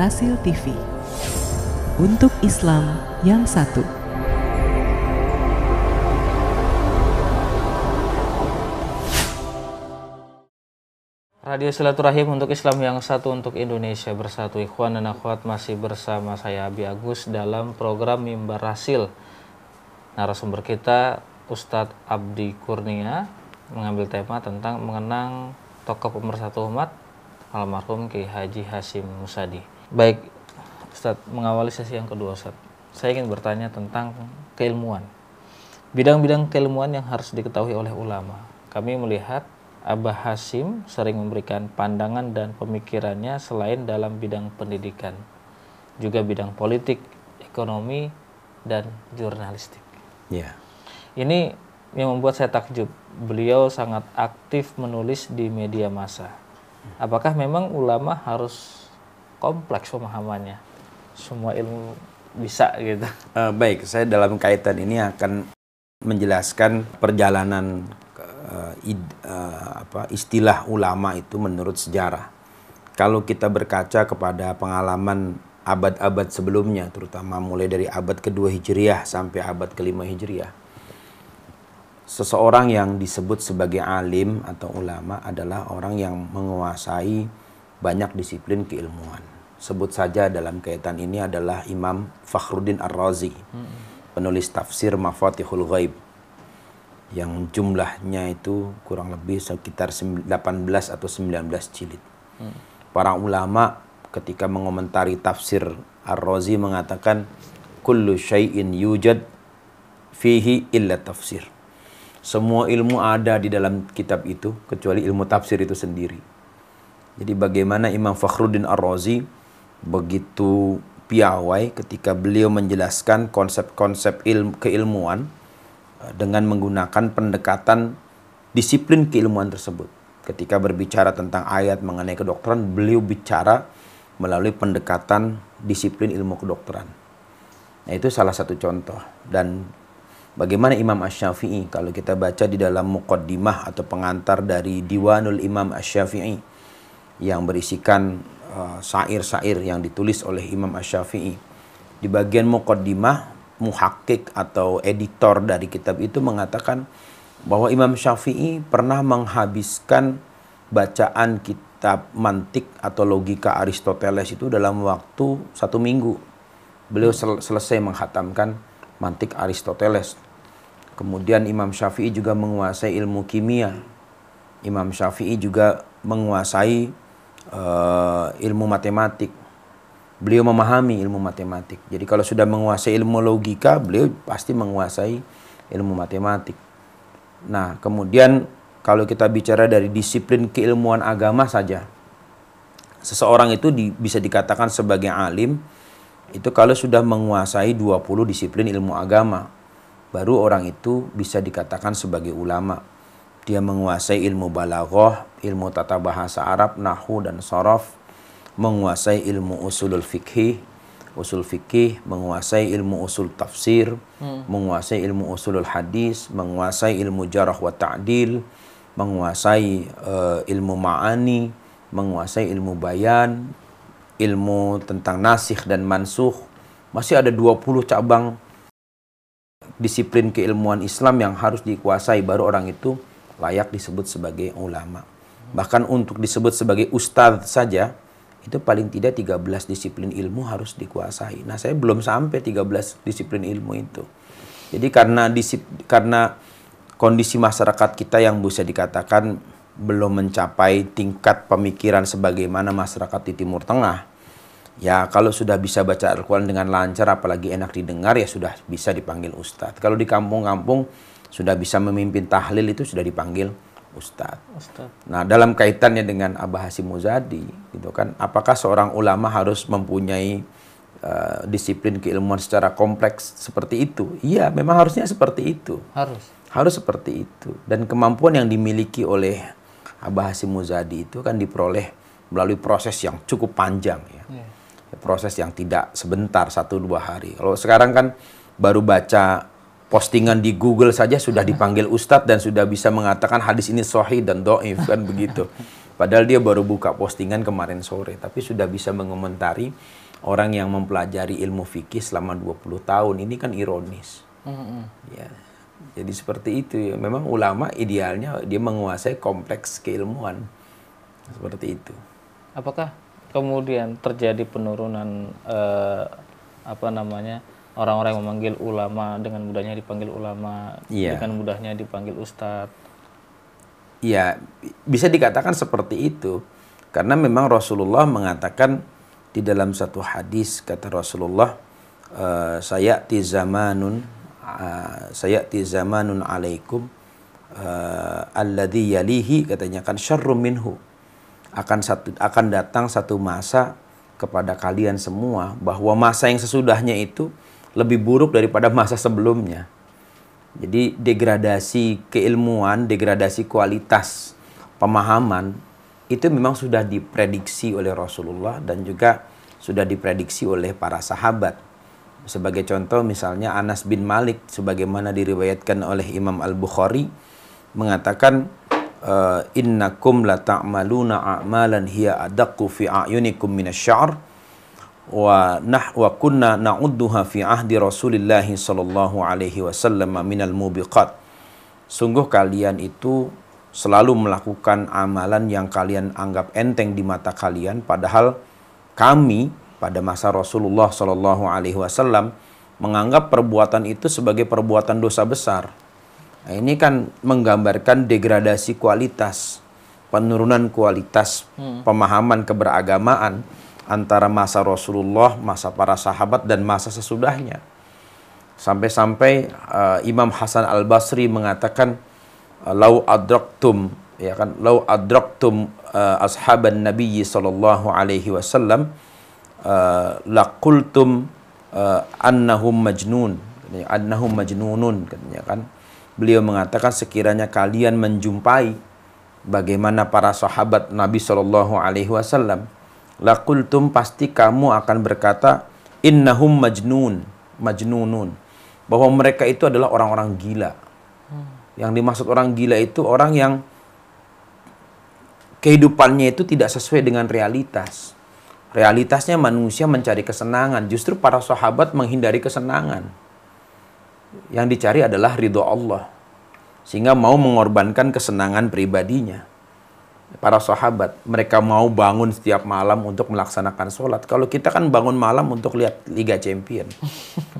Rasil TV. Untuk Islam yang satu. Radio Silaturahim untuk Islam yang satu, untuk Indonesia bersatu. Ikhwan dan akhwat, masih bersama saya Abi Agus dalam program Mimbar Rasil. Narasumber kita Ustadz Abdi Kurnia mengambil tema tentang mengenang tokoh pemersatu umat almarhum Kiai Haji Hasyim Musadi. Baik Ustadz, mengawali sesi yang kedua Ustadz, saya ingin bertanya tentang keilmuan. Bidang-bidang keilmuan yang harus diketahui oleh ulama. Kami melihat Abah Hasyim sering memberikan pandangan dan pemikirannya selain dalam bidang pendidikan, juga bidang politik, ekonomi, dan jurnalistik. Ya. Ini yang membuat saya takjub. Beliau sangat aktif menulis di media massa. Apakah memang ulama harus kompleks pemahamannya? Semua ilmu bisa gitu. Baik, saya dalam kaitan ini akan menjelaskan perjalanan istilah ulama itu menurut sejarah. Kalau kita berkaca kepada pengalaman abad-abad sebelumnya, terutama mulai dari abad kedua Hijriah sampai abad kelima Hijriah, seseorang yang disebut sebagai alim atau ulama adalah orang yang menguasai banyak disiplin keilmuan. Sebut saja dalam kaitan ini adalah Imam Fakhruddin Ar-Razi, penulis tafsir Mafatihul Ghaib, yang jumlahnya itu kurang lebih sekitar 18 atau 19 jilid. Para ulama ketika mengomentari tafsir Ar-Razi mengatakan kullu syai'in yujad fihi illa tafsir. Semua ilmu ada di dalam kitab itu kecuali ilmu tafsir itu sendiri. Jadi bagaimana Imam Fakhruddin Ar-Razi begitu piawai ketika beliau menjelaskan konsep-konsep keilmuan dengan menggunakan pendekatan disiplin keilmuan tersebut. Ketika berbicara tentang ayat mengenai kedokteran, beliau bicara melalui pendekatan disiplin ilmu kedokteran. Nah, itu salah satu contoh. Dan bagaimana Imam Asy-Syafi'i, kalau kita baca di dalam muqaddimah atau pengantar dari Diwanul Imam Asy-Syafi'i yang berisikan syair-syair yang ditulis oleh Imam Asy-Syafi'i, di bagian muqaddimah, muhakkik atau editor dari kitab itu mengatakan bahwa Imam Syafi'i pernah menghabiskan bacaan kitab mantik atau logika Aristoteles itu dalam waktu 1 minggu. Beliau selesai menghatamkan mantik Aristoteles. Kemudian Imam Syafi'i juga menguasai ilmu kimia. Imam Syafi'i juga menguasai ilmu matematik. Beliau memahami ilmu matematik. Jadi kalau sudah menguasai ilmu logika, beliau pasti menguasai ilmu matematik. Nah, kemudian kalau kita bicara dari disiplin keilmuan agama saja, seseorang itu bisa dikatakan sebagai alim itu kalau sudah menguasai 20 disiplin ilmu agama, baru orang itu bisa dikatakan sebagai ulama. Dia menguasai ilmu balaghah, ilmu tata bahasa Arab, nahwu dan sharaf, menguasai ilmu usul fikih, menguasai ilmu usul tafsir, menguasai ilmu usulul hadis, menguasai ilmu jarh wa ta'dil, menguasai ilmu ma'ani, menguasai ilmu bayan, ilmu tentang nasikh dan mansukh. Masih ada 20 cabang disiplin keilmuan Islam yang harus dikuasai, baru orang itu layak disebut sebagai ulama. Bahkan untuk disebut sebagai ustadz saja, itu paling tidak 13 disiplin ilmu harus dikuasai. Nah, saya belum sampai 13 disiplin ilmu itu. Jadi karena kondisi masyarakat kita yang bisa dikatakan belum mencapai tingkat pemikiran sebagaimana masyarakat di Timur Tengah, ya kalau sudah bisa baca Al-Quran dengan lancar, apalagi enak didengar, ya sudah bisa dipanggil ustadz. Kalau di kampung-kampung sudah bisa memimpin tahlil, itu sudah dipanggil ustadz. Nah, dalam kaitannya dengan Abah Hasyim Musadi, gitu kan, apakah seorang ulama harus mempunyai disiplin keilmuan secara kompleks seperti itu? Iya, memang harusnya seperti itu. Harus seperti itu. Dan kemampuan yang dimiliki oleh Abah Hasyim Musadi itu kan diperoleh melalui proses yang cukup panjang, ya. Proses yang tidak sebentar, 1-2 hari. Kalau sekarang kan baru baca postingan di Google saja sudah dipanggil ustadz dan sudah bisa mengatakan hadis ini sahih dan dhaif, kan begitu. Padahal dia baru buka postingan kemarin sore, tapi sudah bisa mengomentari orang yang mempelajari ilmu fikih selama 20 tahun. Ini kan ironis. Ya. Jadi seperti itu ya. Memang ulama idealnya dia menguasai kompleks keilmuan. Seperti itu. Apakah kemudian terjadi penurunan orang-orang yang memanggil ulama dengan mudahnya dipanggil ulama, dengan mudahnya dipanggil ustadz? Ya, bisa dikatakan seperti itu. Karena memang Rasulullah mengatakan di dalam satu hadis, kata Rasulullah, sayati zamanun alaikum alladhi yalihi, katanya kan syarrum minhu. Akan datang satu masa kepada kalian semua bahwa masa yang sesudahnya itu lebih buruk daripada masa sebelumnya. Jadi degradasi keilmuan, degradasi kualitas pemahaman itu memang sudah diprediksi oleh Rasulullah dan juga sudah diprediksi oleh para sahabat. Sebagai contoh misalnya Anas bin Malik, sebagaimana diriwayatkan oleh Imam Al-Bukhari, mengatakan innakum la ta'maluna a'malan hiya adaqqu fi a'yunikum minasy-sya'r wa kunna na'udduha fi ahdi Rasulillah sallallahu alaihi wasallam minal mubiqat. Sungguh kalian itu selalu melakukan amalan yang kalian anggap enteng di mata kalian, padahal kami pada masa Rasulullah sallallahu alaihi wasallam menganggap perbuatan itu sebagai perbuatan dosa besar. Nah, ini kan menggambarkan degradasi kualitas, penurunan kualitas pemahaman keberagamaan antara masa Rasulullah, masa para sahabat, dan masa sesudahnya. Sampai-sampai Imam Hasan Al-Basri mengatakan, lau adraktum ashaban Nabi sallallahu alaihi wasallam laqultum annahum majnunun, katanya kan. Beliau mengatakan, sekiranya kalian menjumpai bagaimana para sahabat Nabi sallallahu alaihi wasallam, laqultum, pasti kamu akan berkata, innahum majnunun, bahwa mereka itu adalah orang-orang gila. Yang dimaksud orang gila itu orang yang kehidupannya itu tidak sesuai dengan realitas. Realitasnya manusia mencari kesenangan, justru para sahabat menghindari kesenangan. Yang dicari adalah ridho Allah, sehingga mau mengorbankan kesenangan pribadinya. Para sahabat, mereka mau bangun setiap malam untuk melaksanakan sholat. Kalau kita kan bangun malam untuk lihat Liga Champion.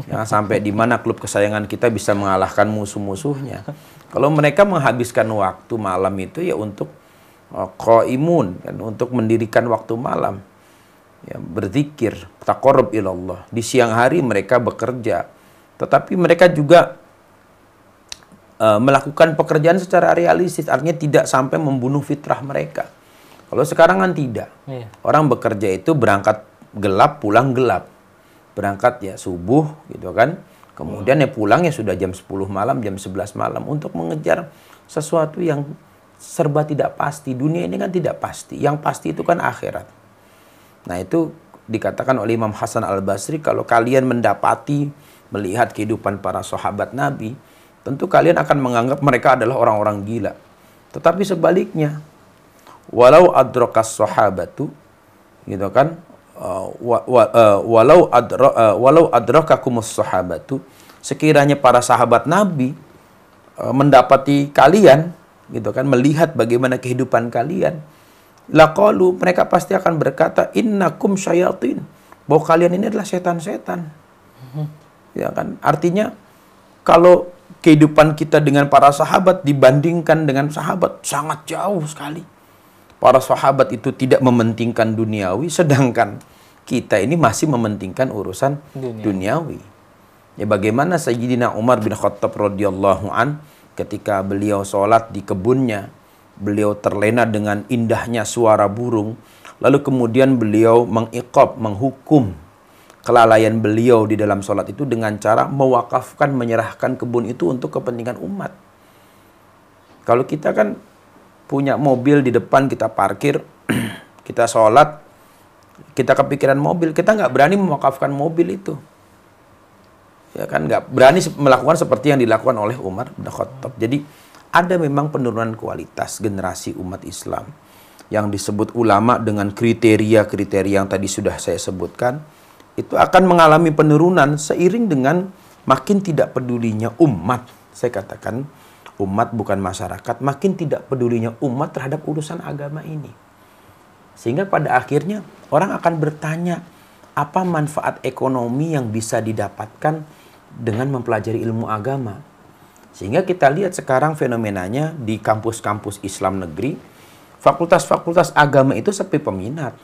Ya, sampai di mana klub kesayangan kita bisa mengalahkan musuh-musuhnya. Kalau mereka menghabiskan waktu malam itu ya untuk qaimun, kan, untuk mendirikan waktu malam. Ya, berzikir, taqarrub ilallah. Di siang hari mereka bekerja. Tetapi mereka juga melakukan pekerjaan secara realistis, artinya tidak sampai membunuh fitrah mereka. Kalau sekarang kan tidak. Orang bekerja itu berangkat gelap, pulang gelap. Berangkat ya subuh gitu kan. Kemudian ya pulangnya sudah jam 10 malam, jam 11 malam untuk mengejar sesuatu yang serba tidak pasti. Dunia ini kan tidak pasti. Yang pasti itu kan akhirat. Nah, itu dikatakan oleh Imam Hasan Al-Basri, kalau kalian mendapati, melihat kehidupan para sahabat Nabi, tentu kalian akan menganggap mereka adalah orang-orang gila. Tetapi sebaliknya, walau adrakas sahabatu, gitu kan, walau adrakakumus sahabatu, sekiranya para sahabat Nabi mendapati kalian, gitu kan, melihat bagaimana kehidupan kalian, laqalu, mereka pasti akan berkata, innakum syayatin, bahwa kalian ini adalah setan-setan. Ya kan, artinya kalau kehidupan kita dengan para sahabat dibandingkan dengan sahabat sangat jauh sekali. Para sahabat itu tidak mementingkan duniawi, sedangkan kita ini masih mementingkan urusan duniawi. Ya, bagaimana Sayyidina Umar bin Khattab radhiyallahu an, ketika beliau sholat di kebunnya, beliau terlena dengan indahnya suara burung, lalu kemudian beliau mengiqab, menghukum kelalaian beliau di dalam sholat itu dengan cara mewakafkan, menyerahkan kebun itu untuk kepentingan umat. Kalau kita kan punya mobil di depan, kita parkir, kita sholat, kita kepikiran mobil, kita nggak berani mewakafkan mobil itu. Ya kan, nggak berani melakukan seperti yang dilakukan oleh Umar bin Khattab. Jadi ada memang penurunan kualitas generasi umat Islam. yang disebut ulama dengan kriteria-kriteria yang tadi sudah saya sebutkan, itu akan mengalami penurunan seiring dengan makin tidak pedulinya umat. Saya katakan umat bukan masyarakat, makin tidak pedulinya umat terhadap urusan agama ini. Sehingga pada akhirnya orang akan bertanya, apa manfaat ekonomi yang bisa didapatkan dengan mempelajari ilmu agama? Sehingga kita lihat sekarang fenomenanya di kampus-kampus Islam negeri, fakultas-fakultas agama itu sepi peminat.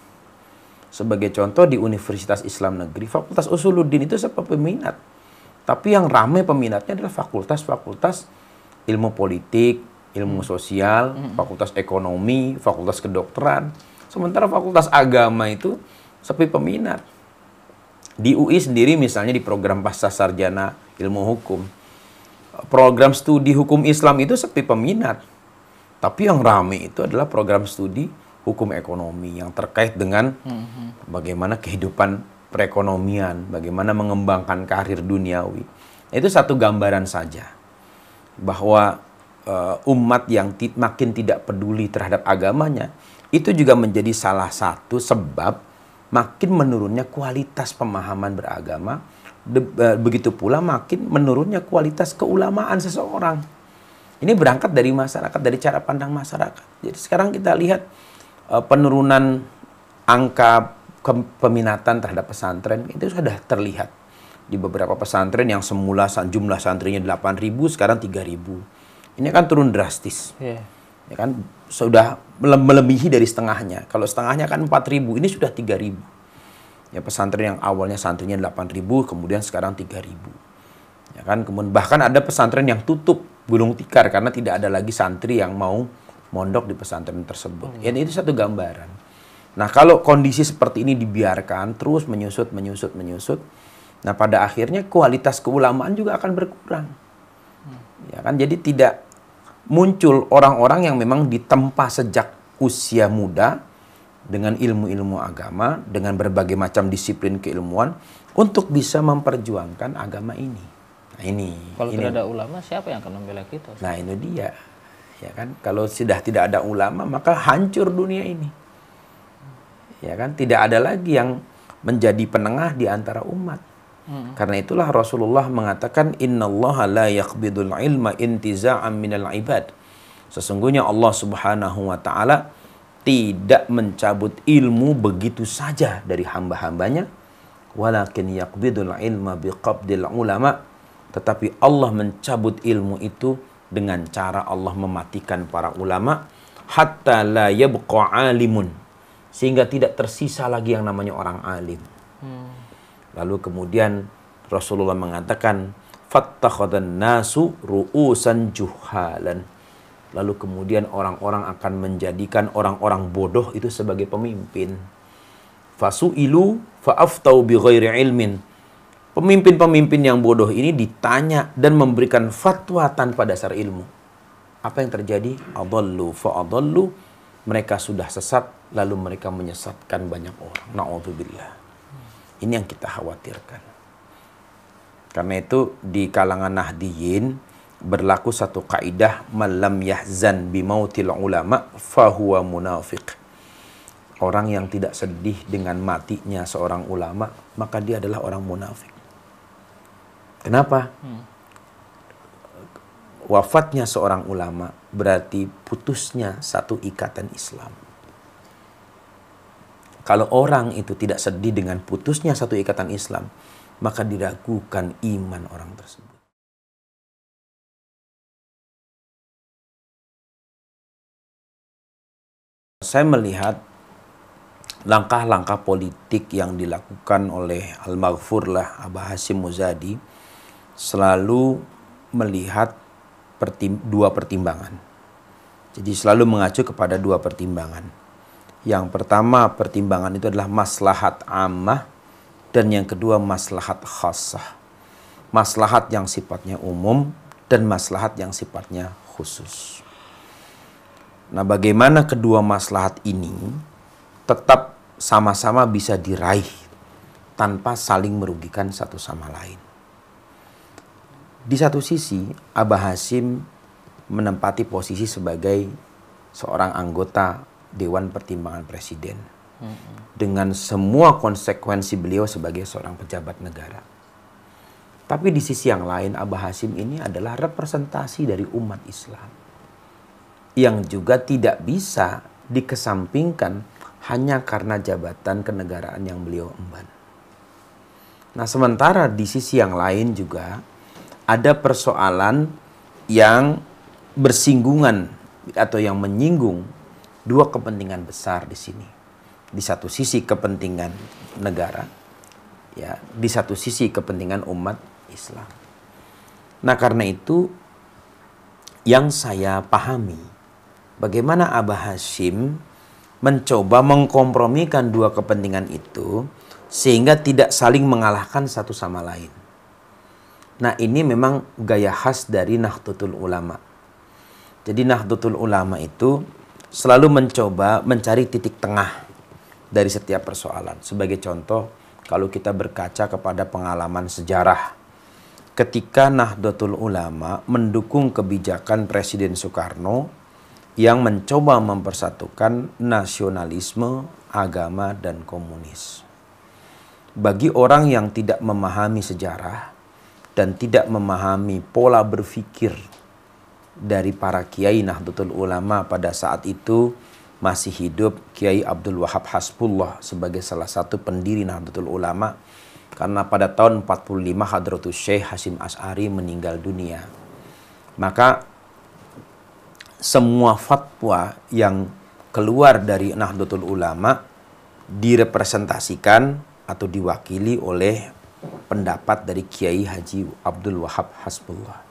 Sebagai contoh di Universitas Islam Negeri, Fakultas Usuluddin itu sepi peminat. Tapi yang ramai peminatnya adalah fakultas-fakultas ilmu politik, ilmu sosial, fakultas ekonomi, fakultas kedokteran. Sementara fakultas agama itu sepi peminat. Di UI sendiri misalnya di program pasca sarjana ilmu hukum, program studi hukum Islam itu sepi peminat. Tapi yang ramai itu adalah program studi hukum ekonomi yang terkait dengan bagaimana kehidupan perekonomian, bagaimana mengembangkan karir duniawi. Itu satu gambaran saja bahwa umat yang makin tidak peduli terhadap agamanya, itu juga menjadi salah satu sebab makin menurunnya kualitas pemahaman beragama. Begitu pula makin menurunnya kualitas keulamaan seseorang. Ini berangkat dari masyarakat, dari cara pandang masyarakat. Jadi sekarang kita lihat penurunan angka peminatan terhadap pesantren itu sudah terlihat. Di beberapa pesantren yang semula jumlah santrinya 8.000, sekarang 3.000. Ini kan turun drastis. Yeah. Ya kan sudah melebihi dari setengahnya. Kalau setengahnya kan 4.000, ini sudah 3.000. Ya, pesantren yang awalnya santrinya 8.000, kemudian sekarang 3.000. Ya kan, kemudian bahkan ada pesantren yang tutup gulung tikar karena tidak ada lagi santri yang mau mondok di pesantren tersebut. Ya, itu satu gambaran. Nah, kalau kondisi seperti ini dibiarkan terus menyusut, nah pada akhirnya kualitas keulamaan juga akan berkurang. Ya kan, jadi tidak muncul orang-orang yang memang ditempa sejak usia muda dengan ilmu-ilmu agama, dengan berbagai macam disiplin keilmuan untuk bisa memperjuangkan agama ini. Nah, ini. Kalau tidak ada ulama, siapa yang akan membela kita? Nah, ini dia. Ya kan, kalau sudah tidak ada ulama, maka hancur dunia ini. Ya kan, tidak ada lagi yang menjadi penengah di antara umat. Karena itulah Rasulullah mengatakan innallaha la yaqbidul ilma intiza'an minal ibad. Sesungguhnya Allah Subhanahu wa taala tidak mencabut ilmu begitu saja dari hamba-hambanya, walakin yaqbidul ilma biqabdil ulama, tetapi Allah mencabut ilmu itu dengan cara Allah mematikan para ulama hatta la yabqa alimun, sehingga tidak tersisa lagi yang namanya orang alim. Lalu kemudian Rasulullah mengatakan fattakhadhan nasu ru'usan juhalan. Lalu kemudian orang-orang akan menjadikan orang-orang bodoh itu sebagai pemimpin. Fasu'ilu fa'aftau bighairi ilmin. Pemimpin-pemimpin yang bodoh ini ditanya dan memberikan fatwa tanpa dasar ilmu. Apa yang terjadi? Adallu fa'adallu. Mereka sudah sesat, lalu mereka menyesatkan banyak orang. Na'udzubillah. Ini yang kita khawatirkan. Karena itu di kalangan Nahdiyin berlaku satu kaidah, man lam yahzan bimautil ulama fahuwa munafiq. Orang yang tidak sedih dengan matinya seorang ulama, maka dia adalah orang munafik. Kenapa? Wafatnya seorang ulama berarti putusnya satu ikatan Islam. Kalau orang itu tidak sedih dengan putusnya satu ikatan Islam, maka diragukan iman orang tersebut. Saya melihat langkah-langkah politik yang dilakukan oleh Al-Maghfurlah Abah Hashim Muzadi selalu melihat dua pertimbangan. Jadi selalu mengacu kepada dua pertimbangan. Yang pertama pertimbangan itu adalah maslahat ammah, dan yang kedua maslahat khassah. Maslahat yang sifatnya umum dan maslahat yang sifatnya khusus. Nah, bagaimana kedua maslahat ini tetap sama-sama bisa diraih tanpa saling merugikan satu sama lain. Di satu sisi, Abah Hashim menempati posisi sebagai seorang anggota Dewan Pertimbangan Presiden dengan semua konsekuensi beliau sebagai seorang pejabat negara. Tapi di sisi yang lain, Abah Hashim ini adalah representasi dari umat Islam yang juga tidak bisa dikesampingkan hanya karena jabatan kenegaraan yang beliau emban. Nah, sementara di sisi yang lain juga ada persoalan yang bersinggungan atau yang menyinggung dua kepentingan besar di sini. Di satu sisi kepentingan negara, ya, di satu sisi kepentingan umat Islam. Nah, karena itu yang saya pahami, bagaimana Abah Hashim mencoba mengkompromikan dua kepentingan itu sehingga tidak saling mengalahkan satu sama lain. Nah, ini memang gaya khas dari Nahdlatul Ulama. Jadi Nahdlatul Ulama itu selalu mencoba mencari titik tengah dari setiap persoalan. Sebagai contoh, kalau kita berkaca kepada pengalaman sejarah, ketika Nahdlatul Ulama mendukung kebijakan Presiden Soekarno yang mencoba mempersatukan nasionalisme, agama, dan komunis. Bagi orang yang tidak memahami sejarah dan tidak memahami pola berpikir dari para kiai Nahdlatul Ulama pada saat itu, masih hidup Kiai Abdul Wahab Hasbullah sebagai salah satu pendiri Nahdlatul Ulama, karena pada tahun 45 Hadratus Syekh Hasyim Asy'ari meninggal dunia. Maka semua fatwa yang keluar dari Nahdlatul Ulama direpresentasikan atau diwakili oleh pendapat dari Kiai Haji Abdul Wahab Hasbullah.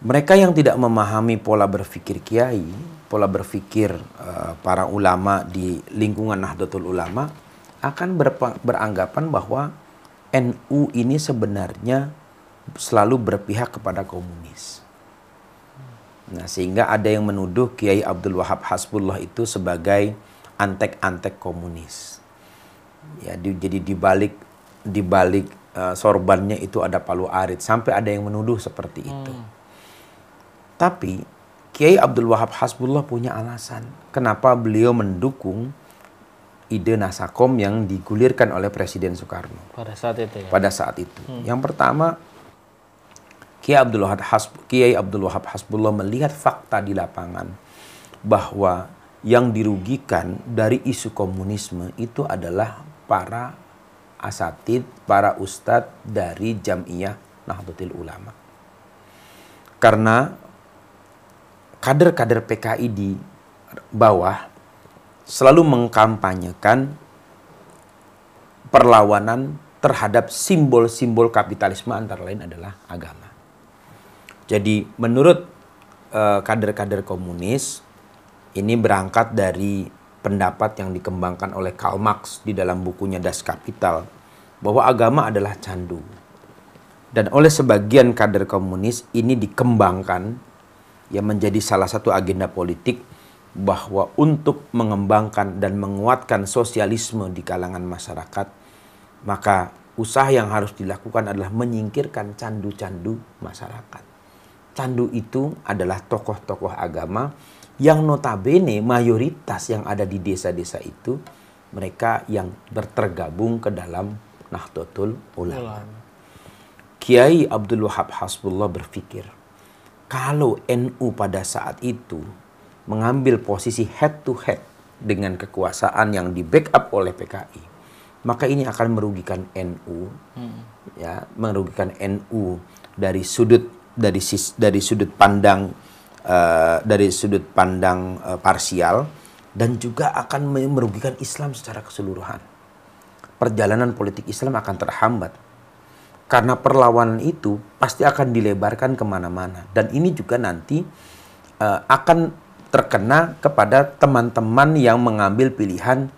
Mereka yang tidak memahami pola berpikir kiai, pola berpikir para ulama di lingkungan Nahdlatul Ulama akan beranggapan bahwa NU ini sebenarnya selalu berpihak kepada komunis. Nah, sehingga ada yang menuduh Kiai Abdul Wahab Hasbullah itu sebagai antek-antek komunis. Ya, jadi di balik sorbannya itu ada palu arit, sampai ada yang menuduh seperti itu. Tapi Kiai Abdul Wahab Hasbullah punya alasan kenapa beliau mendukung ide Nasakom yang digulirkan oleh Presiden Soekarno pada saat itu ya? Pada saat itu. Yang pertama, Kiai Abdul Wahab Hasbullah melihat fakta di lapangan bahwa yang dirugikan dari isu komunisme itu adalah para asatid, para ustadz dari Jam'iyah Nahdlatul Ulama. Karena kader-kader PKI di bawah selalu mengkampanyekan perlawanan terhadap simbol-simbol kapitalisme, antara lain adalah agama. Jadi menurut kader-kader komunis, ini berangkat dari pendapat yang dikembangkan oleh Karl Marx di dalam bukunya Das Kapital, bahwa agama adalah candu. Dan oleh sebagian kader komunis ini dikembangkan yang menjadi salah satu agenda politik, bahwa untuk mengembangkan dan menguatkan sosialisme di kalangan masyarakat, maka usaha yang harus dilakukan adalah menyingkirkan candu-candu masyarakat. Candu itu adalah tokoh-tokoh agama yang notabene mayoritas yang ada di desa-desa itu mereka yang tergabung ke dalam Nahdlatul Ulama. Kiai Abdul Wahab Hasbullah berpikir, kalau NU pada saat itu mengambil posisi head to head dengan kekuasaan yang di backup oleh PKI, maka ini akan merugikan NU, ya, merugikan NU dari sudut pandang parsial, dan juga akan merugikan Islam secara keseluruhan. Perjalanan politik Islam akan terhambat karena perlawanan itu pasti akan dilebarkan kemana-mana, dan ini juga nanti akan terkena kepada teman-teman yang mengambil pilihan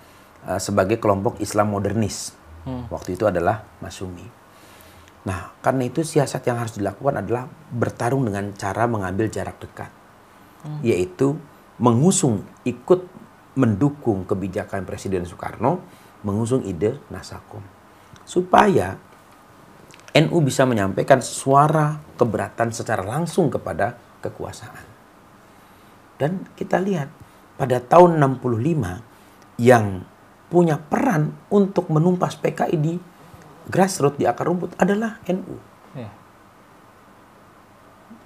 sebagai kelompok Islam modernis. Waktu itu adalah Masyumi. Nah, karena itu siasat yang harus dilakukan adalah bertarung dengan cara mengambil jarak dekat. Yaitu ikut mendukung kebijakan Presiden Soekarno, mengusung ide Nasakom. Supaya NU bisa menyampaikan suara keberatan secara langsung kepada kekuasaan. Dan kita lihat pada tahun 65 yang punya peran untuk menumpas PKI di grassroots, di akar rumput adalah NU. Ya.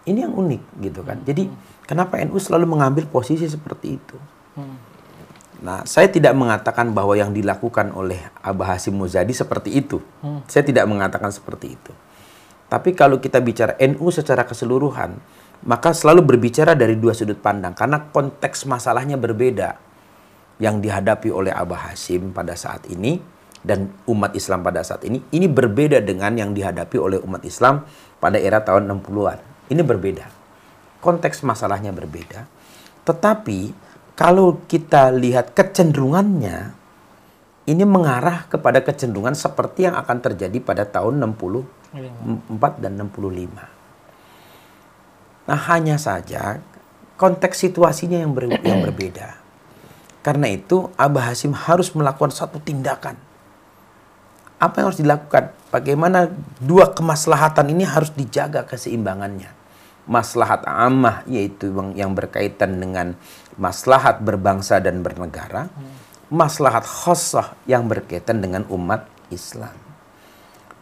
Ini yang unik gitu kan. Jadi kenapa NU selalu mengambil posisi seperti itu? Nah, saya tidak mengatakan bahwa yang dilakukan oleh Abah Hasyim Muzadi seperti itu. Saya tidak mengatakan seperti itu. Tapi kalau kita bicara NU secara keseluruhan, maka selalu berbicara dari dua sudut pandang. Karena konteks masalahnya berbeda. Yang dihadapi oleh Abah Hasyim pada saat ini dan umat Islam pada saat ini berbeda dengan yang dihadapi oleh umat Islam pada era tahun 60-an. Ini berbeda. Konteks masalahnya berbeda. Tetapi kalau kita lihat kecenderungannya, ini mengarah kepada kecenderungan seperti yang akan terjadi pada tahun 64 dan 65. Nah, hanya saja konteks situasinya yang berbeda. Karena itu Abah Hasyim harus melakukan satu tindakan. Apa yang harus dilakukan? Bagaimana dua kemaslahatan ini harus dijaga keseimbangannya. Maslahat ammah, yaitu yang berkaitan dengan maslahat berbangsa dan bernegara. Maslahat khossah yang berkaitan dengan umat Islam.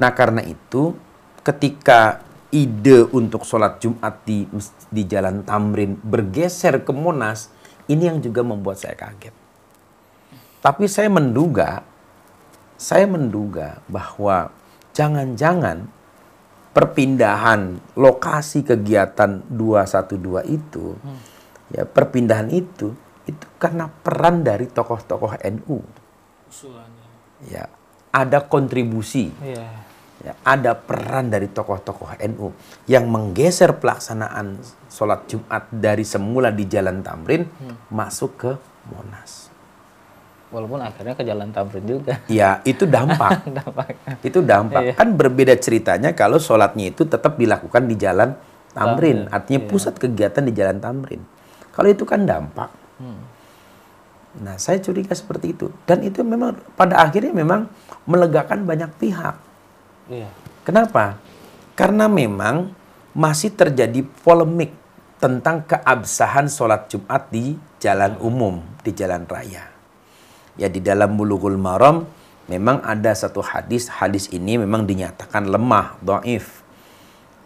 Nah, karena itu ketika ide untuk sholat Jumat di Jalan Tamrin bergeser ke Monas, ini yang juga membuat saya kaget. Tapi saya menduga bahwa jangan-jangan perpindahan lokasi kegiatan 212 itu, ya perpindahan itu karena peran dari tokoh-tokoh NU. Ya, ada kontribusi. Ya, ada peran dari tokoh-tokoh NU yang menggeser pelaksanaan sholat Jumat dari semula di Jalan Tamrin masuk ke Monas. Walaupun akhirnya ke Jalan Tamrin juga. Ya, itu dampak. Itu dampak. Kan berbeda ceritanya kalau sholatnya itu tetap dilakukan di Jalan Tamrin. Artinya pusat kegiatan di Jalan Tamrin. Kalau itu kan dampak. Nah, saya curiga seperti itu. Dan itu memang pada akhirnya memang melegakan banyak pihak. Kenapa? Karena memang masih terjadi polemik tentang keabsahan sholat Jumat di jalan umum, di jalan raya. Ya, di dalam Bulughul Maram memang ada satu hadis ini memang dinyatakan lemah, dhaif.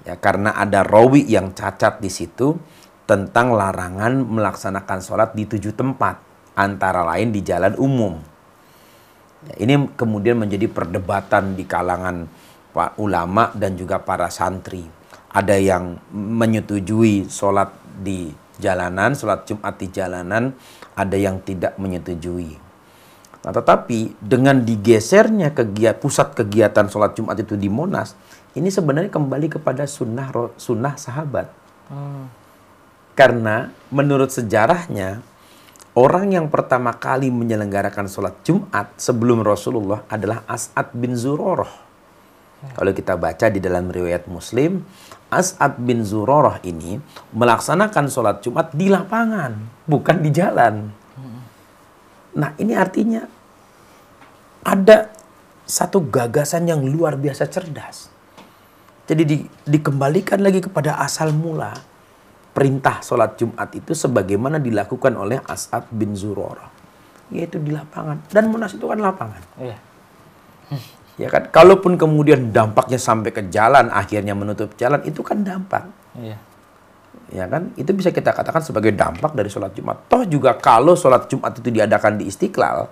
Ya, karena ada rawi yang cacat di situ tentang larangan melaksanakan sholat di 7 tempat, antara lain di jalan umum. Ya, ini kemudian menjadi perdebatan di kalangan para ulama dan juga para santri. Ada yang menyetujui sholat di jalanan, sholat Jumat di jalanan, ada yang tidak menyetujui. Nah, tetapi dengan digesernya pusat kegiatan sholat Jumat itu di Monas, ini sebenarnya kembali kepada sunnah sahabat. Karena menurut sejarahnya, orang yang pertama kali menyelenggarakan sholat Jumat sebelum Rasulullah adalah As'ad bin Zurarah. Kalau kita baca di dalam riwayat Muslim, As'ad bin Zurarah ini melaksanakan sholat Jumat di lapangan, bukan di jalan. Nah, ini artinya ada satu gagasan yang luar biasa cerdas. Jadi dikembalikan lagi kepada asal mula perintah sholat Jumat itu sebagaimana dilakukan oleh As'ad bin Zurarah, yaitu di lapangan. Dan Monas itu kan lapangan. Ya kan, kalaupun kemudian dampaknya sampai ke jalan, akhirnya menutup jalan, itu kan dampak. Ya kan, itu bisa kita katakan sebagai dampak dari sholat Jumat. Toh juga kalau sholat Jumat itu diadakan di Istiqlal,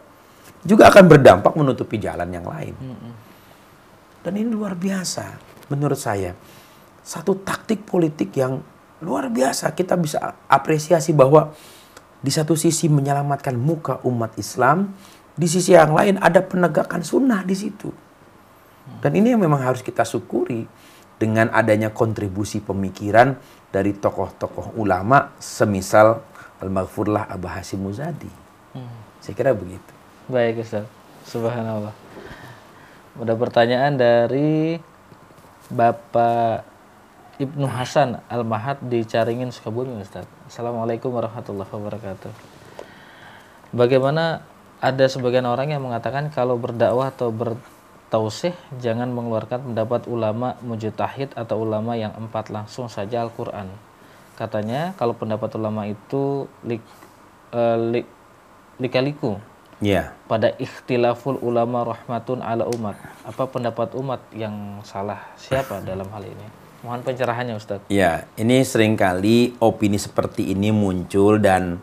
juga akan berdampak menutupi jalan yang lain. Dan ini luar biasa, menurut saya. Satu taktik politik yang luar biasa. Kita bisa apresiasi bahwa di satu sisi menyelamatkan muka umat Islam, di sisi yang lain ada penegakan sunnah di situ. Dan ini yang memang harus kita syukuri dengan adanya kontribusi pemikiran dari tokoh-tokoh ulama semisal Al-Maghfurlah Abah Hasyim Muzadi. Saya kira begitu. Baik Ustaz, subhanallah. Ada pertanyaan dari Bapak Ibnu Hasan Al-Mahad di Caringin, Sukabumi, Ustaz. Assalamualaikum warahmatullahi wabarakatuh. Bagaimana ada sebagian orang yang mengatakan kalau berdakwah atau bertausih jangan mengeluarkan pendapat ulama mujtahid atau ulama yang 4, langsung saja Al-Quran. Katanya kalau pendapat ulama itu likaliku. Ya. Pada ikhtilaful ulama rahmatun ala umat. Apa pendapat umat yang salah? Siapa dalam hal ini? Mohon pencerahannya Ustaz. Ya, ini seringkali opini seperti ini muncul dan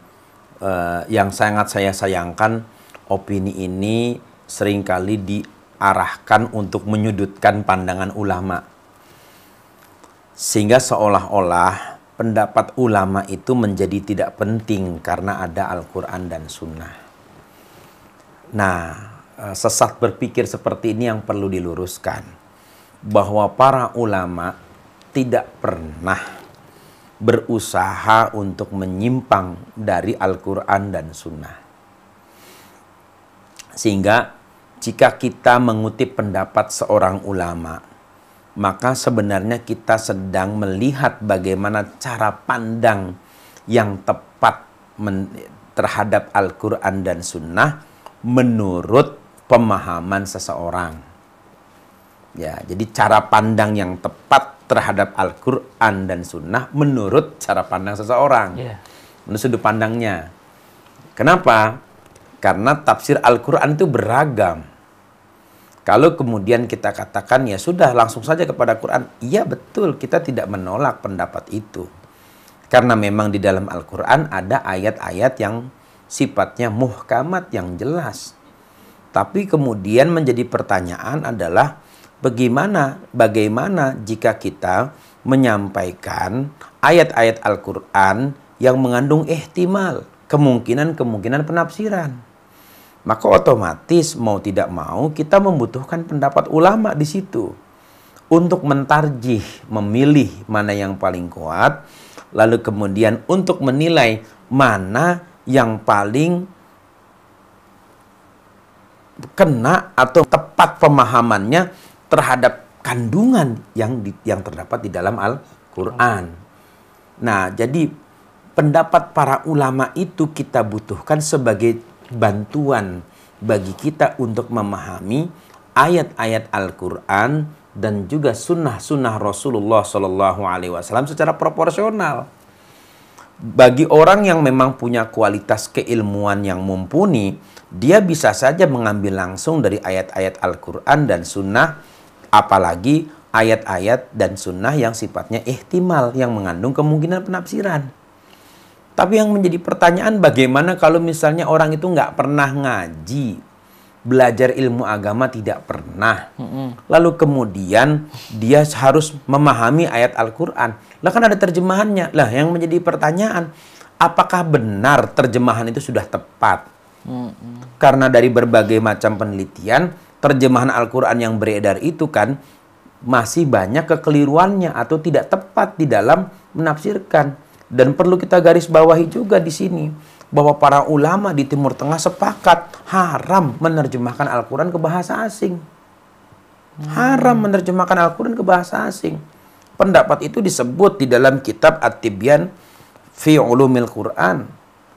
yang sangat saya sayangkan opini ini seringkali diarahkan untuk menyudutkan pandangan ulama. Sehingga seolah-olah pendapat ulama itu menjadi tidak penting karena ada Al-Quran dan Sunnah. Nah, sesat berpikir seperti ini yang perlu diluruskan. Bahwa para ulama tidak pernah berusaha untuk menyimpang dari Al-Quran dan Sunnah. Sehingga jika kita mengutip pendapat seorang ulama, maka sebenarnya kita sedang melihat bagaimana cara pandang yang tepat terhadap Al-Quran dan Sunnah menurut pemahaman seseorang. Ya, jadi cara pandang yang tepat terhadap Al-Quran dan Sunnah menurut cara pandang seseorang. Menurut sudut pandangnya. Kenapa? Karena tafsir Al-Quran itu beragam. Kalau kemudian kita katakan ya sudah langsung saja kepada Quran. Iya betul, kita tidak menolak pendapat itu. Karena memang di dalam Al-Quran ada ayat-ayat yang sifatnya muhkamat yang jelas. Tapi kemudian menjadi pertanyaan adalah bagaimana jika kita menyampaikan ayat-ayat Al-Quran yang mengandung ihtimal, kemungkinan penafsiran. Maka otomatis mau tidak mau kita membutuhkan pendapat ulama di situ untuk mentarjih, memilih mana yang paling kuat, lalu kemudian untuk menilai mana yang paling kena atau tepat pemahamannya terhadap kandungan yang terdapat di dalam Al-Quran. Nah, jadi pendapat para ulama itu kita butuhkan sebagai bantuan bagi kita untuk memahami ayat-ayat Al-Quran dan juga sunnah-sunnah Rasulullah SAW secara proporsional. Bagi orang yang memang punya kualitas keilmuan yang mumpuni, dia bisa saja mengambil langsung dari ayat-ayat Al-Quran dan sunnah, apalagi ayat-ayat dan sunnah yang sifatnya ihtimal, yang mengandung kemungkinan penafsiran. Tapi yang menjadi pertanyaan, bagaimana kalau misalnya orang itu nggak pernah ngaji, belajar ilmu agama tidak pernah, lalu kemudian dia harus memahami ayat Al-Quran. Lah kan ada terjemahannya. Lah yang menjadi pertanyaan, apakah benar terjemahan itu sudah tepat? Karena dari berbagai macam penelitian, terjemahan Al-Quran yang beredar itu kan masih banyak kekeliruannya atau tidak tepat di dalam menafsirkan. Dan perlu kita garis bawahi juga di sini bahwa para ulama di Timur Tengah sepakat haram menerjemahkan Al-Quran ke bahasa asing. Haram menerjemahkan Al-Quran ke bahasa asing. Pendapat itu disebut di dalam kitab At-Tibyan fi Ulumil Quran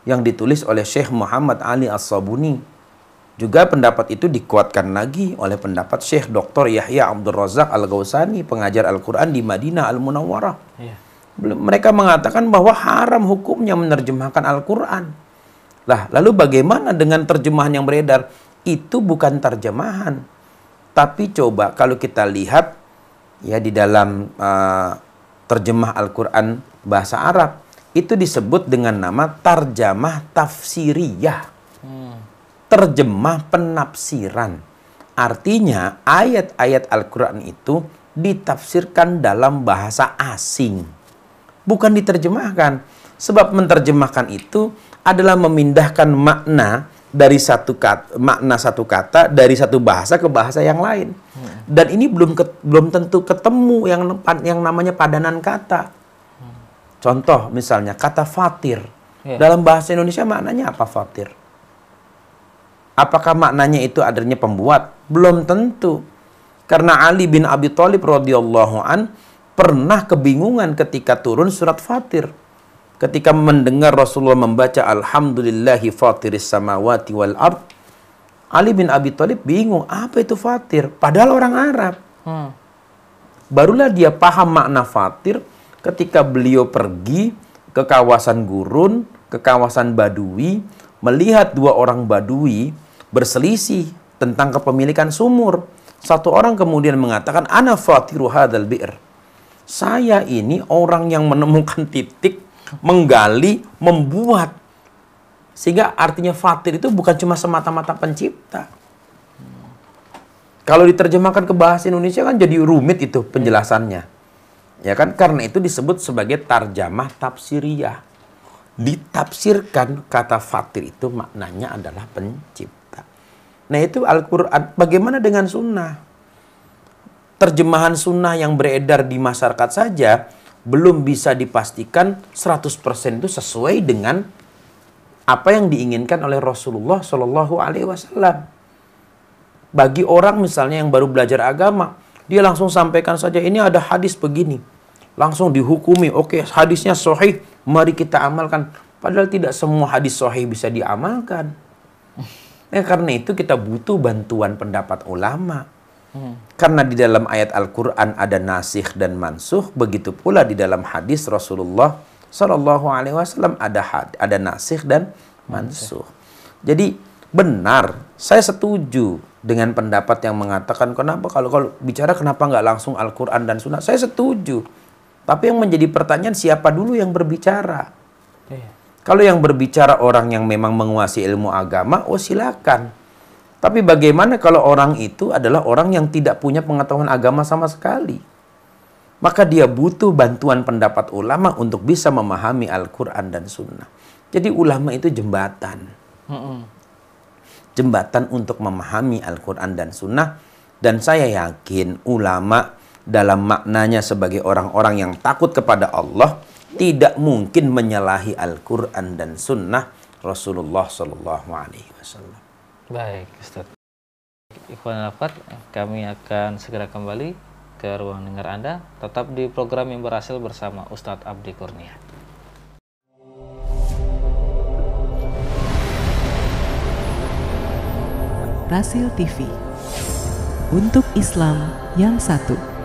yang ditulis oleh Syekh Muhammad Ali As-Sabuni. Juga pendapat itu dikuatkan lagi oleh pendapat Syekh Dr. Yahya Abdul Razak Al-Ghausani, pengajar Al-Quran di Madinah Al-Munawwarah. Mereka mengatakan bahwa haram hukumnya menerjemahkan Al-Quran. Lah, lalu bagaimana dengan terjemahan yang beredar? Itu bukan terjemahan. Tapi coba kalau kita lihat ya di dalam terjemah Al-Quran bahasa Arab, itu disebut dengan nama tarjamah tafsiriyah. Terjemah penafsiran. Artinya ayat-ayat Al-Quran itu ditafsirkan dalam bahasa asing. Bukan diterjemahkan. Sebab menerjemahkan itu adalah memindahkan makna dari makna satu kata dari satu bahasa ke bahasa yang lain. Dan ini belum tentu ketemu yang namanya padanan kata. Contoh misalnya kata fatir. Dalam bahasa Indonesia maknanya apa fatir? Apakah maknanya itu adanya pembuat? Belum tentu. Karena Ali bin Abi Thalib radhiyallahu an pernah kebingungan ketika turun surat Fatir. Ketika mendengar Rasulullah membaca Alhamdulillahi fatiris samawati wal ard, Ali bin Abi Thalib bingung, apa itu Fatir? Padahal orang Arab. Barulah dia paham makna Fatir ketika beliau pergi ke kawasan gurun, ke kawasan Badui, melihat dua orang Badui berselisih tentang kepemilikan sumur. Satu orang kemudian mengatakan, ana fatiru hadzal bi'r. Saya ini orang yang menemukan titik, menggali, membuat. Sehingga artinya fatir itu bukan cuma semata-mata pencipta. Kalau diterjemahkan ke bahasa Indonesia kan jadi rumit itu penjelasannya. Ya kan? Karena itu disebut sebagai tarjamah tafsiriyah. Ditafsirkan kata fatir itu maknanya adalah pencipta. Nah itu Al-Quran. Bagaimana dengan sunnah? Terjemahan sunnah yang beredar di masyarakat saja belum bisa dipastikan 100% itu sesuai dengan apa yang diinginkan oleh Rasulullah Shallallahu Alaihi Wasallam. Bagi orang misalnya yang baru belajar agama, dia langsung sampaikan saja, ini ada hadis begini, langsung dihukumi. Oke, hadisnya sahih, mari kita amalkan. Padahal tidak semua hadis sahih bisa diamalkan. Karena itu kita butuh bantuan pendapat ulama. Karena di dalam ayat Al-Quran ada nasikh dan mansuh, begitu pula di dalam hadis Rasulullah Sallallahu Alaihi Wasallam ada nasikh dan mansuh. Jadi benar, saya setuju dengan pendapat yang mengatakan kenapa kalau bicara kenapa nggak langsung Al-Quran dan Sunnah. Saya setuju. Tapi yang menjadi pertanyaan, siapa dulu yang berbicara? Kalau yang berbicara orang yang memang menguasai ilmu agama, oh silakan. Tapi bagaimana kalau orang itu adalah orang yang tidak punya pengetahuan agama sama sekali? Maka dia butuh bantuan pendapat ulama untuk bisa memahami Al-Quran dan Sunnah. Jadi ulama itu jembatan. Jembatan untuk memahami Al-Quran dan Sunnah. Dan saya yakin ulama dalam maknanya sebagai orang-orang yang takut kepada Allah tidak mungkin menyalahi Al-Quran dan Sunnah Rasulullah Sallallahu Alaihi Wasallam. Baik, Ustaz. Ikhwan Al-Afat, kami akan segera kembali ke ruang dengar Anda. Tetap di program yang berhasil bersama Ustadz Abdi Kurnia. Rasil TV, untuk Islam yang satu.